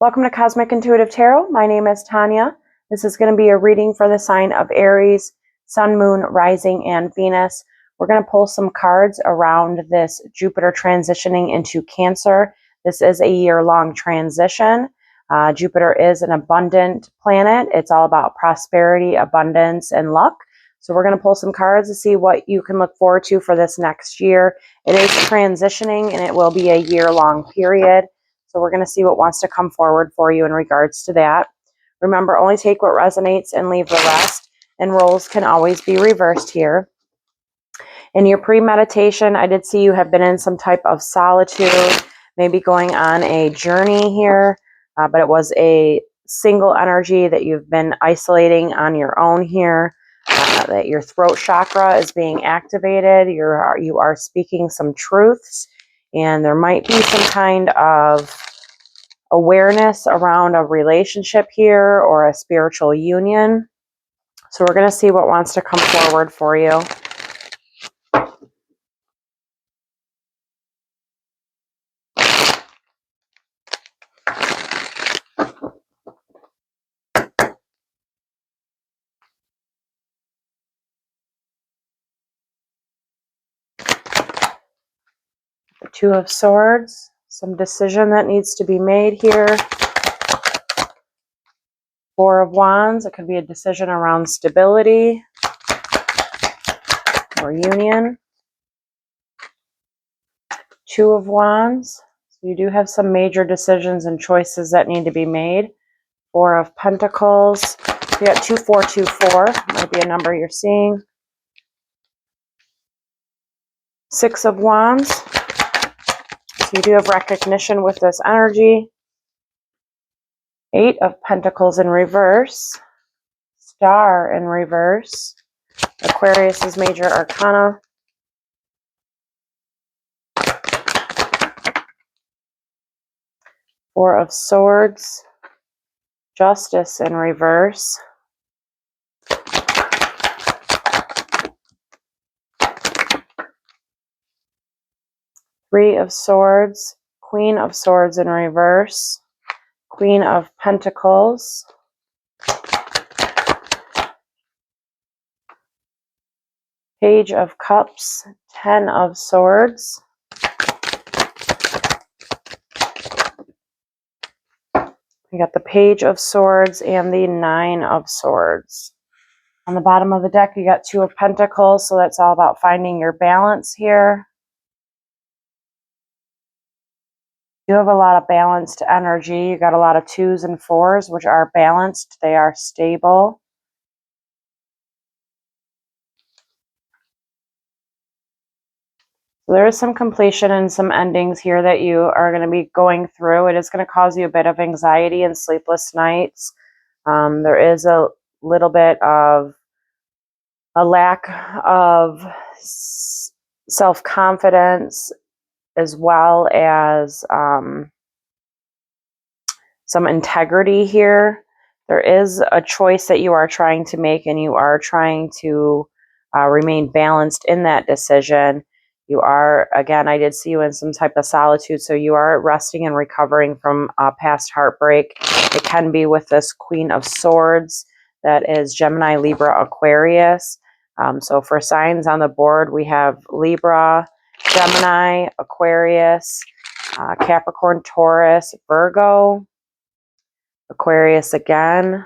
Welcome to Cosmic Intuitive Tarot. My name is Tanya. This is going to be a reading for the sign of Aries, Sun, Moon, Rising, and Venus. We're going to pull some cards around this Jupiter transitioning into Cancer. This is a year-long transition. Jupiter is an abundant planet. It's all about prosperity, abundance, and luck. So we're going to pull some cards to see what you can look forward to for this next year. It is transitioning, and it will be a year-long period. So we're going to see what wants to come forward for you in regards to that. Remember, only take what resonates and leave the rest. And roles can always be reversed here. In your pre-meditation, I did see you have been in some type of solitude, maybe going on a journey here, but it was a single energy that you've been isolating on your own here, that your throat chakra is being activated. You are speaking some truths. And there might be some kind of awareness around a relationship here or a spiritual union. So we're going to see what wants to come forward for you. The Two of Swords. Some decision that needs to be made here. Four of Wands. It could be a decision around stability or union. Two of Wands. So you do have some major decisions and choices that need to be made. Four of Pentacles. You got 2424. Might be a number you're seeing. Six of Wands. So you do have recognition with this energy. Eight of Pentacles in reverse. Star in reverse. Aquarius is major arcana. Four of Swords. Justice in reverse. Three of Swords. Queen of Swords in reverse. Queen of Pentacles. Page of Cups. 10 of Swords. We got the Page of Swords and the Nine of Swords. On the bottom of the deck, you got Two of Pentacles, so that's all about finding your balance here. You have a lot of balanced energy. You got a lot of twos and fours, which are balanced. They are stable. So there is some completion and some endings here that you are going to be going through. It is going to cause you a bit of anxiety and sleepless nights. There is a little bit of a lack of self-confidence, as well as some integrity here. There is a choice that you are trying to make, and you are trying to remain balanced in that decision. You are, again, I did see you in some type of solitude, so you are resting and recovering from past heartbreak. It can be with this Queen of Swords that is Gemini, Libra, Aquarius. So for signs on the board, we have Libra, Gemini, Aquarius, Capricorn, Taurus, Virgo, Aquarius again.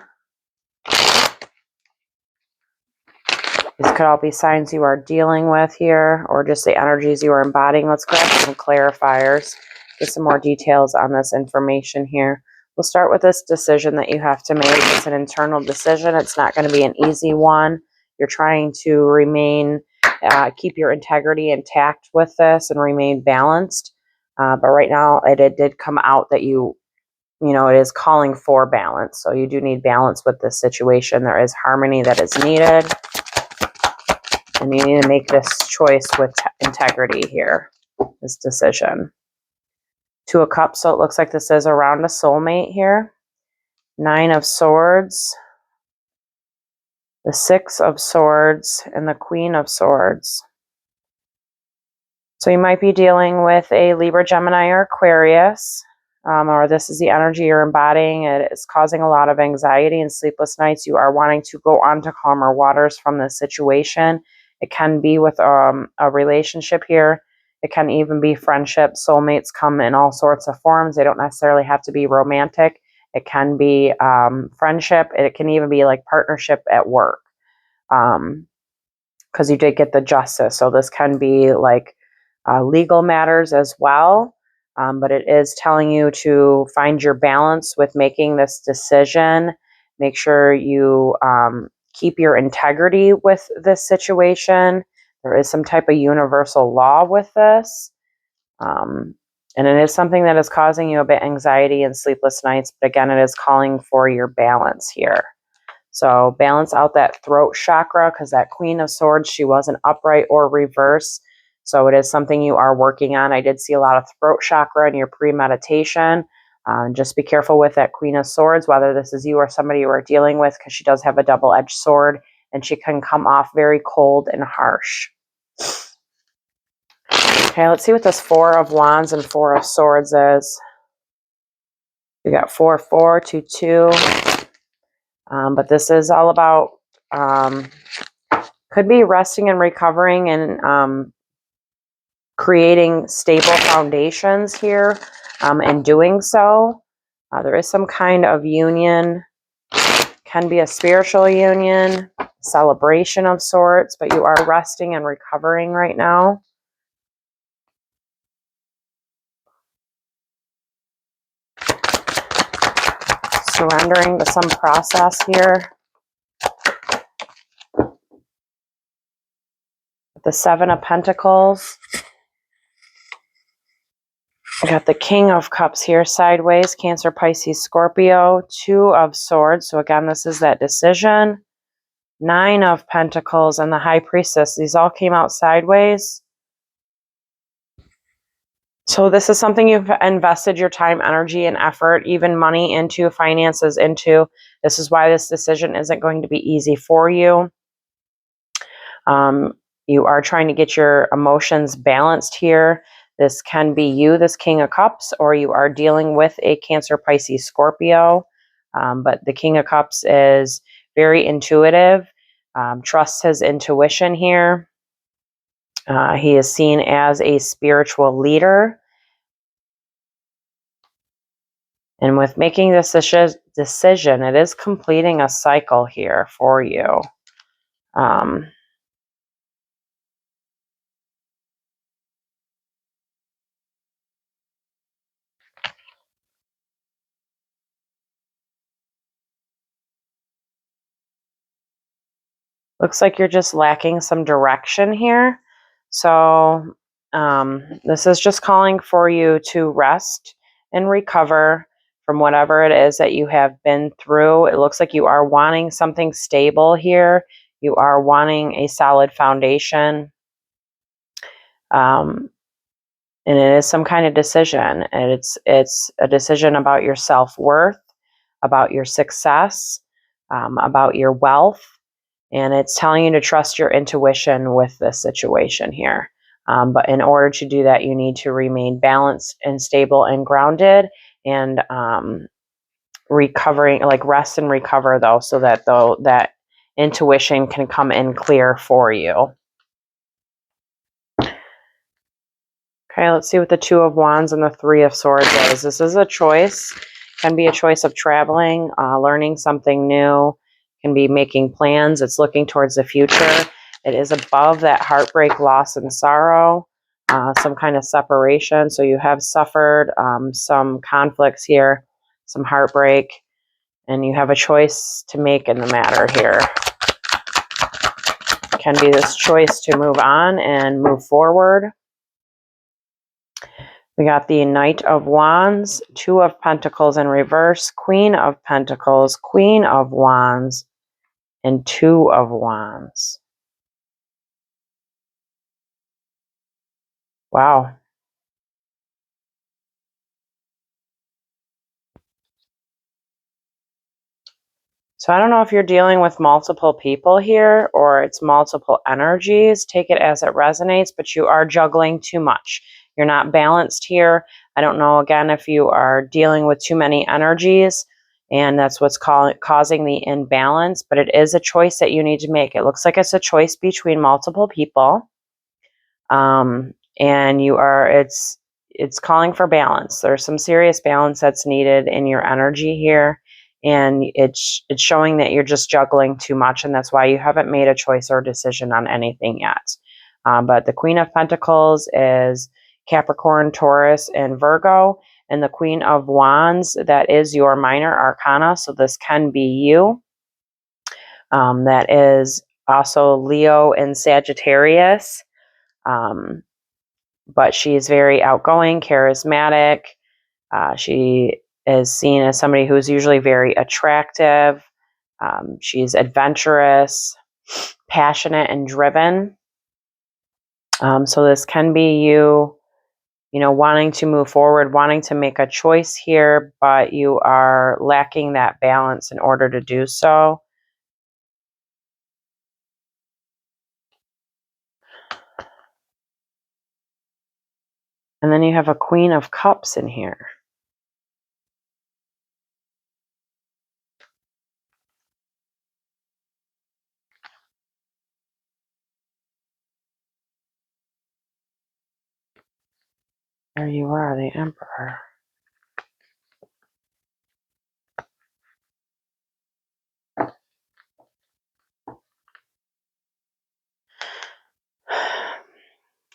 These could all be signs you are dealing with here, or just the energies you are embodying. Let's grab some clarifiers, get some more details on this information here. We'll start with this decision that you have to make. It's an internal decision. It's not going to be an easy one. You're trying to remain, keep your integrity intact with this and remain balanced. But right now, it did come out that it is calling for balance. So you do need balance with this situation. There is harmony that is needed. And you need to make this choice with integrity here, this decision. Two of Cups, so it looks like this is around a soulmate here. Nine of Swords, the Six of Swords, and the Queen of Swords. So you might be dealing with a Libra, Gemini, or Aquarius. or this is the energy you're embodying. It is causing a lot of anxiety and sleepless nights. You are wanting to go on to calmer waters from this situation. It can be with a relationship here. It can even be friendship. Soulmates come in all sorts of forms. They don't necessarily have to be romantic. It can be friendship. It can even be like partnership at work. Because you did get the justice. So this can be like legal matters as well. But it is telling you to find your balance with making this decision. Make sure you keep your integrity with this situation. There is some type of universal law with this. And it is something that is causing you a bit anxiety and sleepless nights. But again, it is calling for your balance here. So balance out that throat chakra, because that Queen of Swords, she wasn't upright or reverse. So it is something you are working on. I did see a lot of throat chakra in your pre-meditation. Just be careful with that Queen of Swords, whether this is you or somebody you are dealing with, because she does have a double-edged sword and she can come off very cold and harsh. Okay, let's see what this Four of Wands and Four of Swords is. We got 4, 4, 2, 2. But this is all about, could be resting and recovering and creating stable foundations here. In doing so, there is some kind of union, can be a spiritual union, celebration of sorts, but you are resting and recovering right now. Surrendering to some process here. The Seven of Pentacles. I got the King of Cups here sideways, Cancer, Pisces, Scorpio, Two of Swords. So again, this is that decision. Nine of Pentacles and the High Priestess. These all came out sideways. So this is something you've invested your time, energy, and effort, even money into, finances into. This is why this decision isn't going to be easy for you. You are trying to get your emotions balanced here. This can be you, this King of Cups, or you are dealing with a Cancer, Pisces, Scorpio. But the King of Cups is very intuitive. Trusts his intuition here. He is seen as a spiritual leader. And with making this decision, it is completing a cycle here for you. Looks like you're just lacking some direction here. So this is just calling for you to rest and recover from whatever it is that you have been through. It looks like you are wanting something stable here. You are wanting a solid foundation. And it is some kind of decision. And it's a decision about your self-worth, about your success, about your wealth. And it's telling you to trust your intuition with this situation here. But in order to do that, you need to remain balanced and stable and grounded and recovering, like rest and recover though, so that that intuition can come in clear for you. Okay, let's see what the Two of Wands and the Three of Swords is. This is a choice. Can be a choice of traveling, learning something new. Can be making plans. It's looking towards the future. It is above that heartbreak, loss, and sorrow. Some kind of separation. So you have suffered some conflicts here, some heartbreak, and you have a choice to make in the matter here. Can be this choice to move on and move forward. We got the Knight of Wands, Two of Pentacles in reverse, Queen of Pentacles, Queen of Wands, and Two of Wands. Wow. So I don't know if you're dealing with multiple people here or it's multiple energies. Take it as it resonates, but you are juggling too much. You're not balanced here. I don't know, again, if you are dealing with too many energies and that's what's causing the imbalance, but it is a choice that you need to make. It looks like it's a choice between multiple people. And it's calling for balance. There's some serious balance that's needed in your energy here. And it's showing that you're just juggling too much, and that's why you haven't made a choice or decision on anything yet. But the Queen of Pentacles is Capricorn, Taurus, and Virgo. And the Queen of Wands, that is your minor arcana. So this can be you. That is also Leo and Sagittarius. But she's very outgoing, charismatic. She is seen as somebody who's usually very attractive. She's adventurous, passionate, and driven. So this can be you, wanting to move forward, wanting to make a choice here, but you are lacking that balance in order to do so. And then you have a Queen of Cups in here. There you are, the Emperor.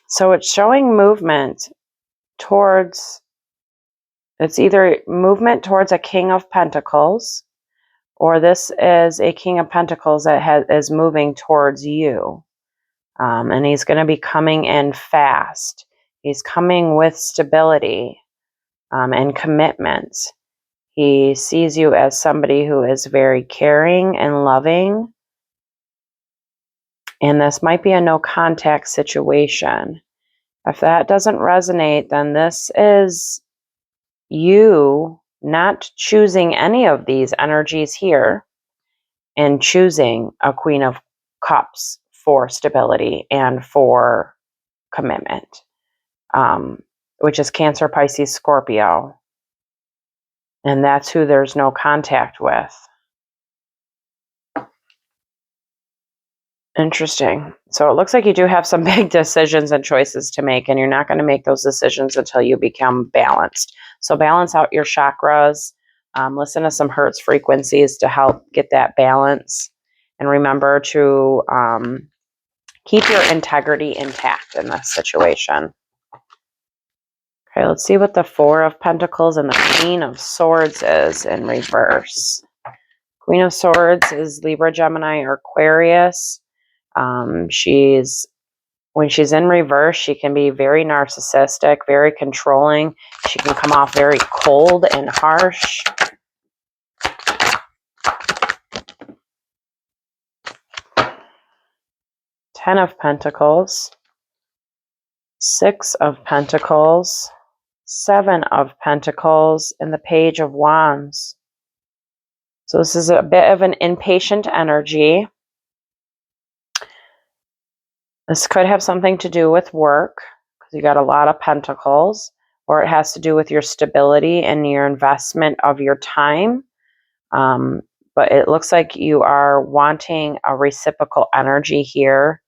So it's showing movement towards, it's either movement towards a King of Pentacles, or this is a King of Pentacles that is moving towards you. And he's going to be coming in fast. He's coming with stability and commitment. He sees you as somebody who is very caring and loving. And this might be a no contact situation. If that doesn't resonate, then this is you not choosing any of these energies here and choosing a Queen of Cups for stability and for commitment, which is Cancer, Pisces, Scorpio. And that's who there's no contact with. Interesting. So it looks like you do have some big decisions and choices to make, and you're not going to make those decisions until you become balanced. So balance out your chakras. Listen to some Hertz frequencies to help get that balance. And remember to keep your integrity intact in this situation. Okay, let's see what the Four of Pentacles and the Queen of Swords is in reverse. Queen of Swords is Libra, Gemini, or Aquarius. When she's in reverse, she can be very narcissistic, very controlling. She can come off very cold and harsh. Ten of Pentacles, Six of Pentacles, Seven of Pentacles, and the Page of Wands. So this is a bit of an impatient energy. This could have something to do with work, because you got a lot of pentacles, or it has to do with your stability and your investment of your time. But it looks like you are wanting a reciprocal energy here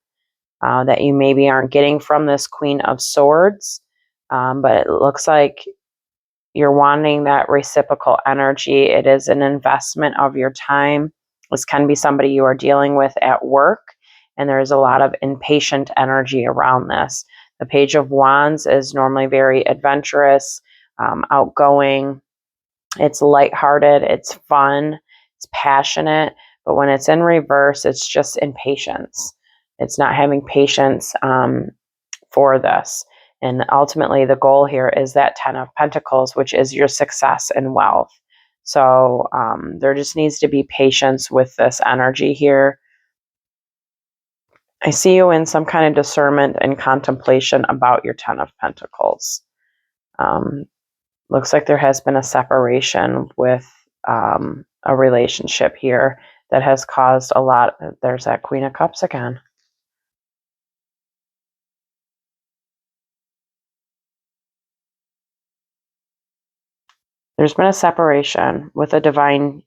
that you maybe aren't getting from this Queen of Swords. But it looks like you're wanting that reciprocal energy. It is an investment of your time. This can be somebody you are dealing with at work, and there's a lot of impatient energy around this. The Page of Wands is normally very adventurous, outgoing. It's lighthearted, it's fun, it's passionate, but when it's in reverse, it's just impatience. It's not having patience for this. And ultimately, the goal here is that Ten of Pentacles, which is your success and wealth. So there just needs to be patience with this energy here. I see you in some kind of discernment and contemplation about your Ten of Pentacles. Looks like there has been a separation with a relationship here that has caused a lot. There's that Queen of Cups again. There's been a separation with a divine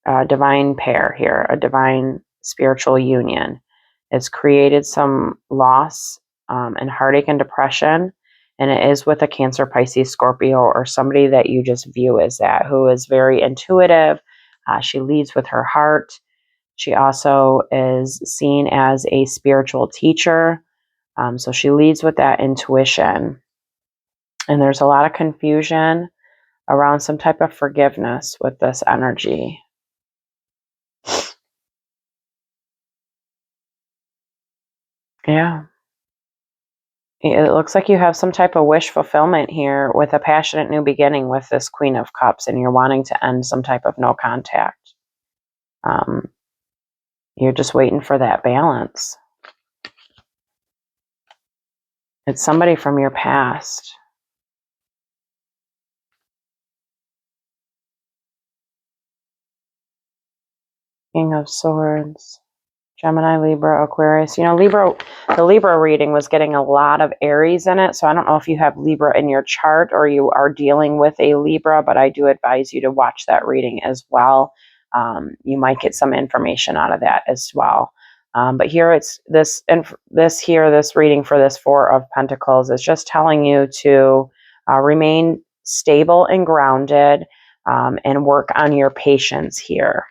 pair here, a divine spiritual union. It's created some loss and heartache and depression, and it is with a Cancer, Pisces, Scorpio, or somebody that you just view as that, who is very intuitive. She leads with her heart. She also is seen as a spiritual teacher. So she leads with that intuition. And there's a lot of confusion around some type of forgiveness with this energy. Yeah. It looks like you have some type of wish fulfillment here with a passionate new beginning with this Queen of Cups, and you're wanting to end some type of no contact. You're just waiting for that balance. It's somebody from your past. King of Swords. Gemini, Libra, Aquarius. You know, the Libra reading was getting a lot of Aries in it. So I don't know if you have Libra in your chart or you are dealing with a Libra, but I do advise you to watch that reading as well. You might get some information out of that as well. But here it's this reading for this Four of Pentacles is just telling you to remain stable and grounded and work on your patience here.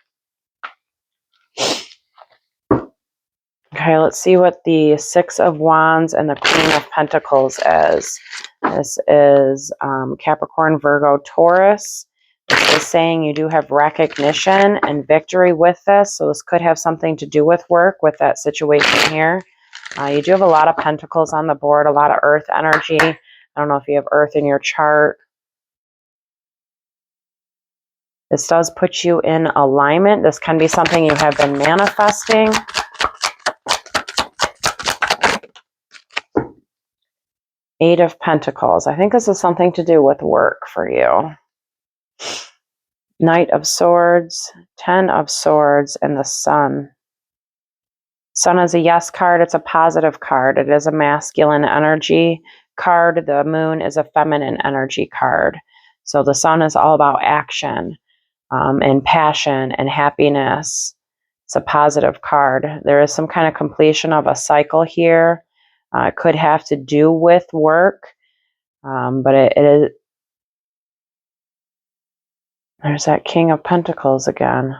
Okay, let's see what the Six of Wands and the Queen of Pentacles is. This is Capricorn, Virgo, Taurus. This is saying you do have recognition and victory with this. So this could have something to do with work with that situation here. You do have a lot of pentacles on the board, a lot of earth energy. I don't know if you have earth in your chart. This does put you in alignment. This can be something you have been manifesting. Eight of Pentacles. I think this is something to do with work for you. Knight of Swords, Ten of Swords, and the Sun. Sun is a yes card. It's a positive card. It is a masculine energy card. The Moon is a feminine energy card. So the Sun is all about action and passion and happiness. It's a positive card. There is some kind of completion of a cycle here. It could have to do with work, but it is. There's that King of Pentacles again.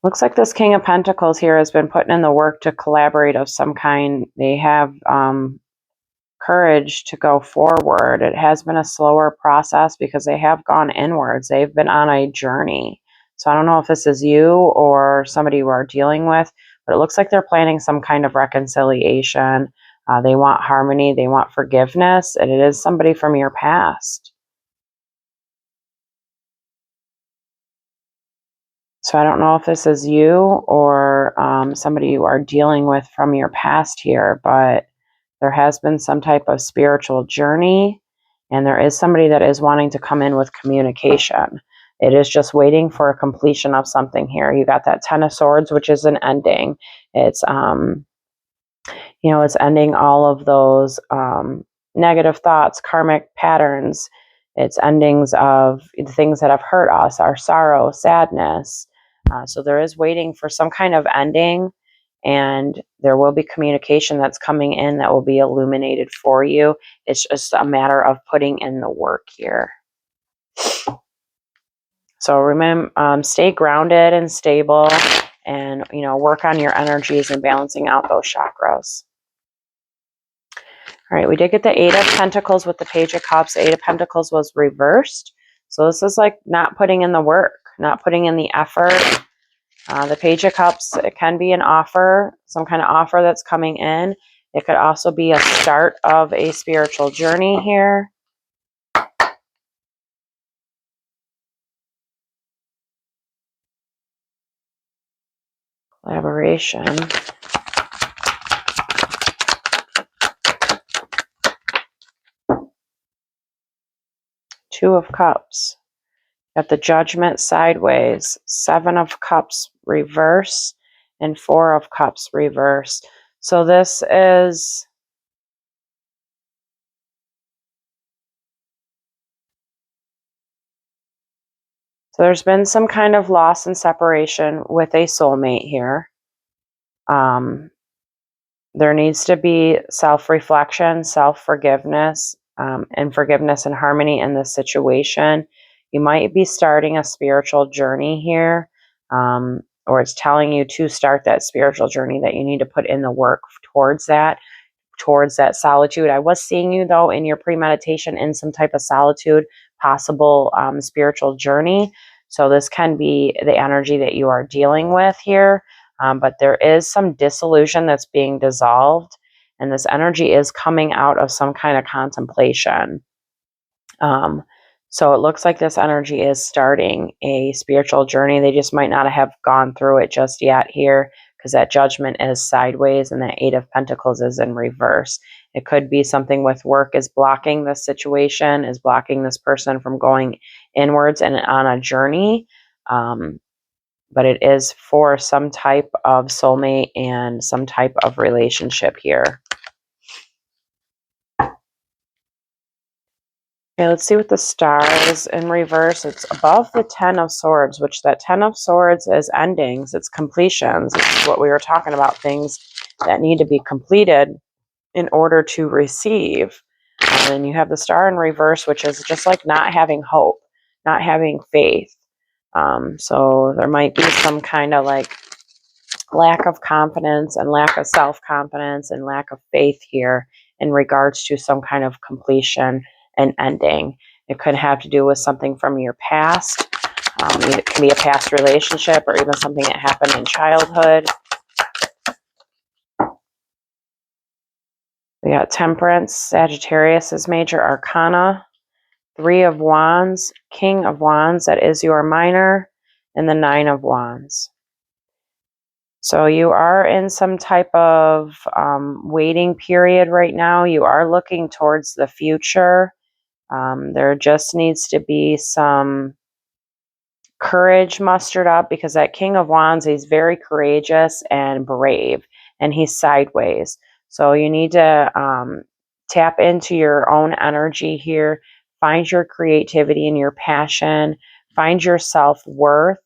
Looks like this King of Pentacles here has been putting in the work to collaborate of some kind. They have courage to go forward. It has been a slower process because they have gone inwards. They've been on a journey. So I don't know if this is you or somebody you are dealing with, but it looks like they're planning some kind of reconciliation. They want harmony. They want forgiveness. And it is somebody from your past. So I don't know if this is you or somebody you are dealing with from your past here, but there has been some type of spiritual journey, and there is somebody that is wanting to come in with communication. It is just waiting for a completion of something here. You got that Ten of Swords, which is an ending. It's it's ending all of those negative thoughts, karmic patterns. It's endings of the things that have hurt us, our sorrow, sadness. So there is waiting for some kind of ending, and there will be communication that's coming in that will be illuminated for you. It's just a matter of putting in the work here. So remember, stay grounded and stable, and work on your energies and balancing out those chakras. All right, we did get the Eight of Pentacles with the Page of Cups. Eight of Pentacles was reversed. So this is like not putting in the work, not putting in the effort. The Page of Cups, it can be an offer, some kind of offer that's coming in. It could also be a start of a spiritual journey here. Collaboration. Two of Cups. Got the Judgment sideways. Seven of Cups reverse. and Four of Cups reverse. So this is, so there's been some kind of loss and separation with a soulmate here. There needs to be self-reflection, self-forgiveness, and forgiveness and harmony in this situation. You might be starting a spiritual journey here, or it's telling you to start that spiritual journey, that you need to put in the work towards that solitude. I was seeing you, though, in your premeditation in some type of solitude, possible spiritual journey. So this can be the energy that you are dealing with here. But there is some disillusion that's being dissolved, and this energy is coming out of some kind of contemplation. So it looks like this energy is starting a spiritual journey. They just might not have gone through it just yet here, because that Judgment is sideways and that Eight of Pentacles is in reverse. It could be something with work is blocking this situation, is blocking this person from going inwards and on a journey. But it is for some type of soulmate and some type of relationship here. Okay, let's see what the star is in reverse. It's above the Ten of Swords, which that Ten of Swords is endings, it's completions. This is what we were talking about, things that need to be completed in order to receive. And then you have the star in reverse, which is just like not having hope, not having faith. So there might be some kind of like lack of confidence and lack of self-confidence and lack of faith here in regards to some kind of completion and ending. It could have to do with something from your past. It can be a past relationship or even something that happened in childhood. We got Temperance. Sagittarius is major arcana. Three of Wands, King of Wands, that is your minor, and the Nine of Wands. So you are in some type of waiting period right now. You are looking towards the future. There just needs to be some courage mustered up, because that King of Wands, he's very courageous and brave, and he's sideways. So you need to tap into your own energy here, find your creativity and your passion, find your self-worth,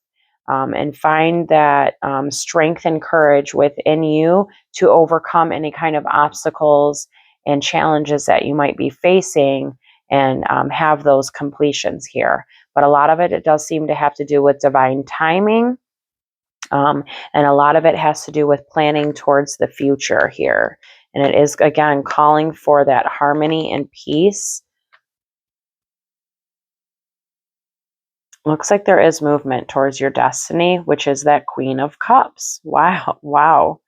and find that strength and courage within you to overcome any kind of obstacles and challenges that you might be facing, and have those completions here. But a lot of it does seem to have to do with divine timing. And a lot of it has to do with planning towards the future here. And it is, again, calling for that harmony and peace. Looks like there is movement towards your destiny, which is that Queen of Cups. Wow. Wow.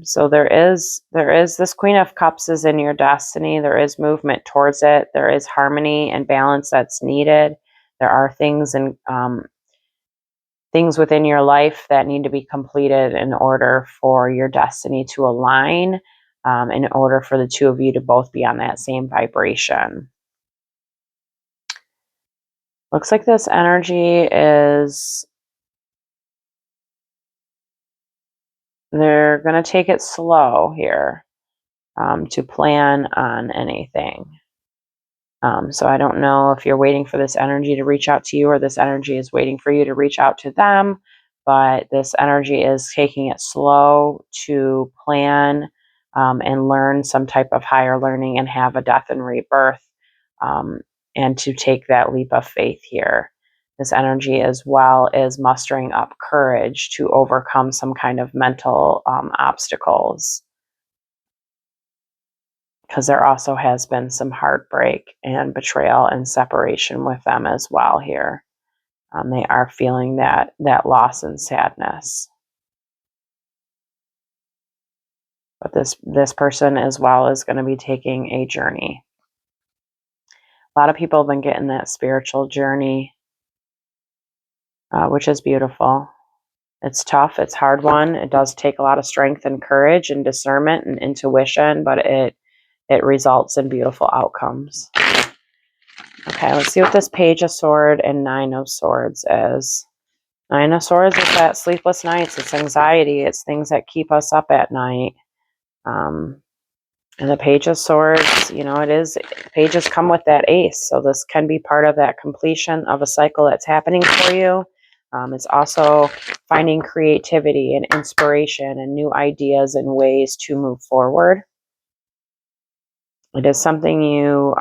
So there is this Queen of Cups is in your destiny. There is movement towards it. There is harmony and balance that's needed. There are things and things within your life that need to be completed in order for your destiny to align, in order for the two of you to both be on that same vibration. Looks like this energy is, they're going to take it slow here, to plan on anything. So I don't know if you're waiting for this energy to reach out to you, or this energy is waiting for you to reach out to them, but this energy is taking it slow to plan and learn some type of higher learning and have a death and rebirth, and to take that leap of faith here. This energy as well is mustering up courage to overcome some kind of mental obstacles, because there also has been some heartbreak and betrayal and separation with them as well here. They are feeling that loss and sadness. But this person as well is going to be taking a journey. A lot of people have been getting that spiritual journey, which is beautiful. It's tough. It's a hard one. It does take a lot of strength and courage and discernment and intuition, but it results in beautiful outcomes. Okay, let's see what this Page of Swords and Nine of Swords is. Nine of Swords is that sleepless nights. It's anxiety. It's things that keep us up at night. And the Page of Swords, you know, pages come with that ace. So this can be part of that completion of a cycle that's happening for you. It's also finding creativity and inspiration and new ideas and ways to move forward. It is something you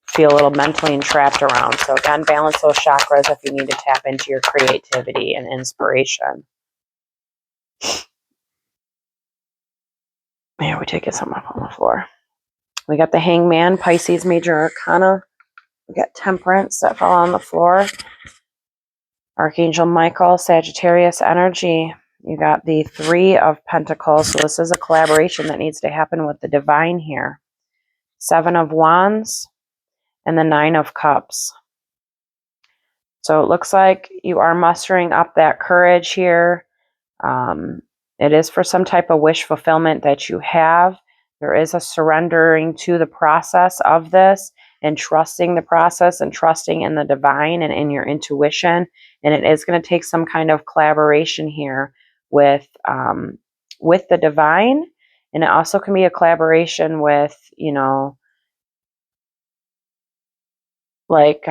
feel a little mentally entrapped around. So again, balance those chakras if you need to tap into your creativity and inspiration. Yeah, we did get something up on the floor. We got the Hangman, Pisces Major Arcana. We got Temperance that fell on the floor. Archangel Michael, Sagittarius energy. You got the Three of Pentacles. So this is a collaboration that needs to happen with the divine here. Seven of Wands and the Nine of Cups. So it looks like you are mustering up that courage here. It is for some type of wish fulfillment that you have. There is a surrendering to the process of this and trusting the process and trusting in the divine and in your intuition. And it is going to take some kind of collaboration here with the divine. And it also can be a collaboration with, you know, like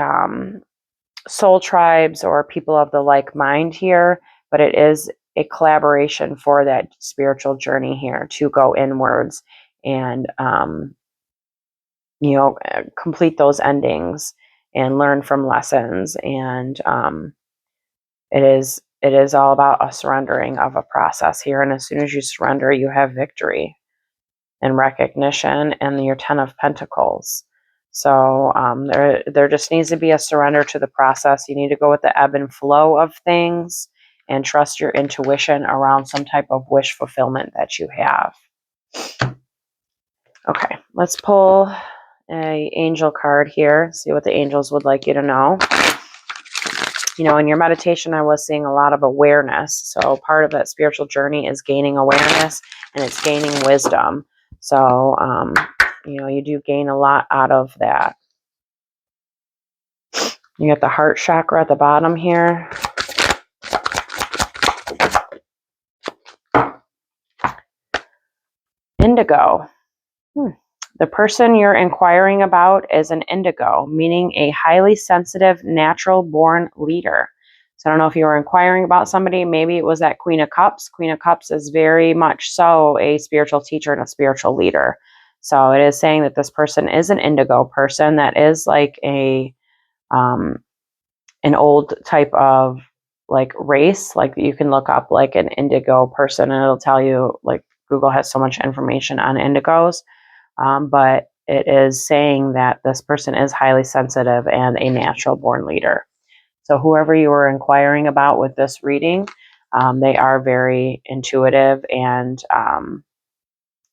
soul tribes or people of the like mind here. But it is a collaboration for that spiritual journey here to go inwards and, you know, complete those endings and learn from lessons. And it is all about a surrendering of a process here. And as soon as you surrender, you have victory and recognition and your 10 of Pentacles. So there just needs to be a surrender to the process. You need to go with the ebb and flow of things and trust your intuition around some type of wish fulfillment that you have. Okay, let's pull an angel card here, see what the angels would like you to know. You know, in your meditation, I was seeing a lot of awareness. So part of that spiritual journey is gaining awareness and it's gaining wisdom. So, you know, you do gain a lot out of that. You got the heart chakra at the bottom here. Indigo. The person you're inquiring about is an indigo, meaning a highly sensitive, natural-born leader. So I don't know if you were inquiring about somebody. Maybe it was that Queen of Cups. Queen of Cups is very much so a spiritual teacher and a spiritual leader. So it is saying that this person is an indigo person that is like an old type of like race. Like you can look up like an indigo person and it'll tell you, like Google has so much information on indigos. But it is saying that this person is highly sensitive and a natural born leader. So whoever you were inquiring about with this reading, they are very intuitive and,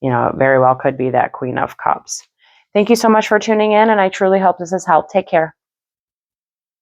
you know, very well could be that Queen of Cups. Thank you so much for tuning in, and I truly hope this has helped. Take care.